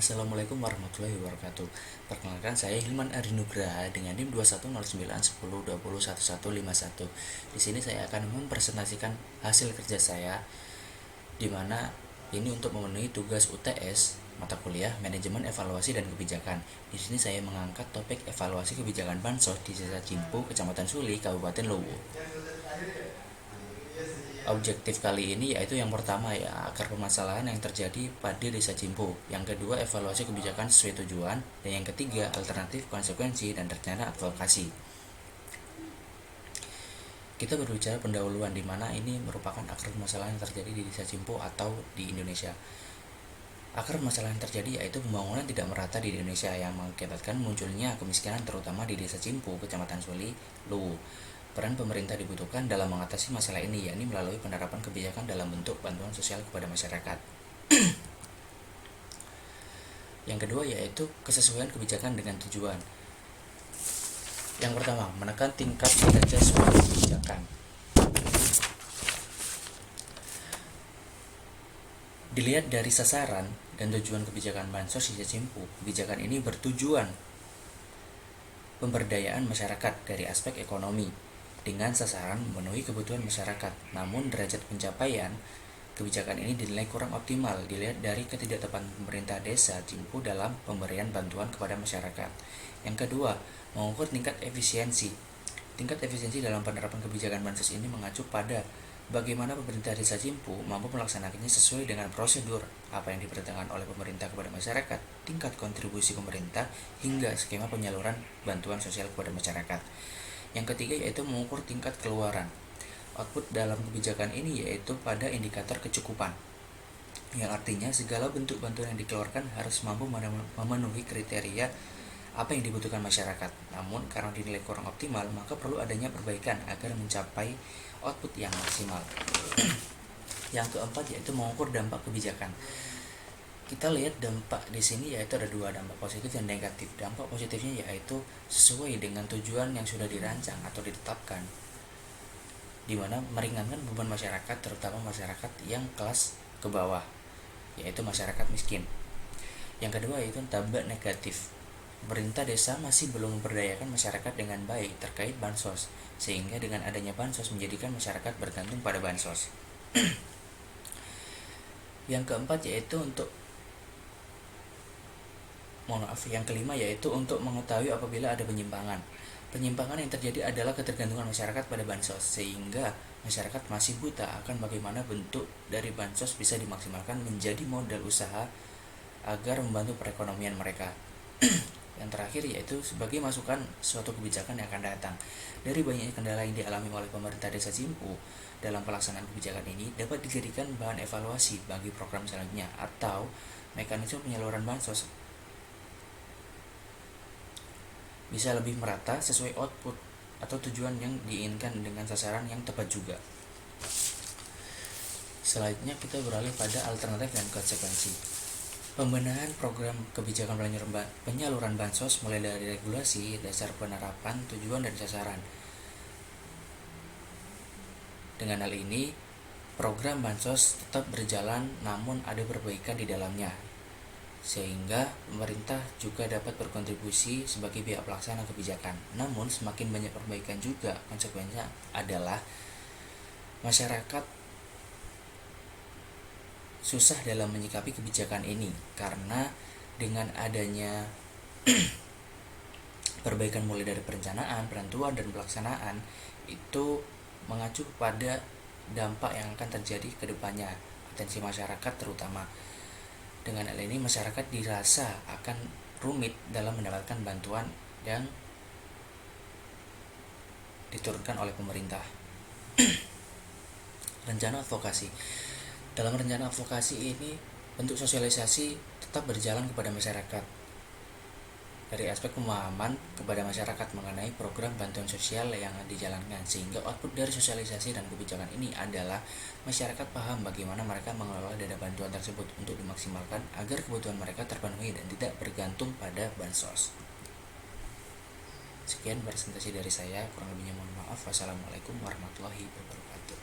Assalamualaikum warahmatullahi wabarakatuh. Perkenalkan, saya Hilman Arinugraha dengan NIM 2109120111151. Di sini saya akan mempresentasikan hasil kerja saya, di mana ini untuk memenuhi tugas UTS mata kuliah Manajemen Evaluasi dan Kebijakan. Di sini saya mengangkat topik evaluasi kebijakan Bansos di Desa Cimpu, Kecamatan Suli, Kabupaten Luwu. Objektif kali ini yaitu yang pertama ya, akar permasalahan yang terjadi pada Desa Cimpu. Yang kedua, evaluasi kebijakan sesuai tujuan. Dan yang ketiga, alternatif, konsekuensi, dan rencana advokasi. Kita berbicara pendahuluan, di mana ini merupakan akar permasalahan yang terjadi di Desa Cimpu atau di Indonesia. Akar permasalahan yang terjadi yaitu pembangunan tidak merata di Indonesia yang mengakibatkan munculnya kemiskinan terutama di Desa Cimpu, Kecamatan Suli, Luwu. Peran pemerintah dibutuhkan dalam mengatasi masalah ini, yakni melalui penerapan kebijakan dalam bentuk bantuan sosial kepada masyarakat. Yang kedua yaitu kesesuaian kebijakan dengan tujuan. Yang pertama, menekan tingkat kinerja suatu kebijakan. Dilihat dari sasaran dan tujuan kebijakan Bansos di Cimpu, kebijakan ini bertujuan pemberdayaan masyarakat dari aspek ekonomi dengan sasaran memenuhi kebutuhan masyarakat. Namun derajat pencapaian kebijakan ini dinilai kurang optimal dilihat dari ketidaktepatan pemerintah Desa Cimpu dalam pemberian bantuan kepada masyarakat. Yang kedua, mengukur tingkat efisiensi. Tingkat efisiensi dalam penerapan kebijakan Bansos ini mengacu pada bagaimana pemerintah Desa Cimpu mampu melaksanakannya sesuai dengan prosedur, apa yang diperintahkan oleh pemerintah kepada masyarakat, tingkat kontribusi pemerintah, hingga skema penyaluran bantuan sosial kepada masyarakat. Yang ketiga yaitu mengukur tingkat keluaran. Output dalam kebijakan ini yaitu pada indikator kecukupan, yang artinya segala bentuk bantuan yang dikeluarkan harus mampu memenuhi kriteria apa yang dibutuhkan masyarakat. Namun karena dinilai kurang optimal, maka perlu adanya perbaikan agar mencapai output yang maksimal. Yang keempat yaitu mengukur dampak kebijakan. Kita lihat dampak di sini yaitu ada dua, dampak positif dan negatif. Dampak positifnya yaitu sesuai dengan tujuan yang sudah dirancang atau ditetapkan, di mana meringankan beban masyarakat, terutama masyarakat yang kelas ke bawah, yaitu masyarakat miskin. Yang kedua yaitu dampak negatif. Pemerintah desa masih belum memberdayakan masyarakat dengan baik terkait bansos, sehingga dengan adanya bansos menjadikan masyarakat bergantung pada bansos. Yang keempat yaitu yang kelima yaitu untuk mengetahui apabila ada penyimpangan. Penyimpangan yang terjadi adalah ketergantungan masyarakat pada bansos, sehingga masyarakat masih buta akan bagaimana bentuk dari bansos bisa dimaksimalkan menjadi modal usaha agar membantu perekonomian mereka. Yang terakhir yaitu sebagai masukan suatu kebijakan yang akan datang. Dari banyaknya kendala yang dialami oleh pemerintah Desa Cimpu dalam pelaksanaan kebijakan ini dapat dijadikan bahan evaluasi bagi program selanjutnya atau mekanisme penyaluran bansos bisa lebih merata sesuai output atau tujuan yang diinginkan dengan sasaran yang tepat juga. Selanjutnya kita beralih pada alternatif dan konsekuensi. Pembenahan program kebijakan penyaluran bansos mulai dari regulasi, dasar penerapan, tujuan, dan sasaran. Dengan hal ini, program bansos tetap berjalan namun ada perbaikan di dalamnya, sehingga pemerintah juga dapat berkontribusi sebagai pihak pelaksana kebijakan. Namun semakin banyak perbaikan juga, konsekuensinya adalah masyarakat susah dalam menyikapi kebijakan ini, karena dengan adanya perbaikan mulai dari perencanaan, penentuan, dan pelaksanaan itu mengacu pada dampak yang akan terjadi ke depannya, atensi masyarakat terutama. Dengan hal ini masyarakat dirasa akan rumit dalam mendapatkan bantuan yang diturunkan oleh pemerintah. Rencana advokasi. Dalam rencana advokasi ini, bentuk sosialisasi tetap berjalan kepada masyarakat dari aspek pemahaman kepada masyarakat mengenai program bantuan sosial yang dijalankan, sehingga output dari sosialisasi dan kebijakan ini adalah masyarakat paham bagaimana mereka mengelola dana bantuan tersebut untuk dimaksimalkan agar kebutuhan mereka terpenuhi dan tidak bergantung pada bansos. Sekian presentasi dari saya, kurang lebihnya mohon maaf. Wassalamualaikum warahmatullahi wabarakatuh.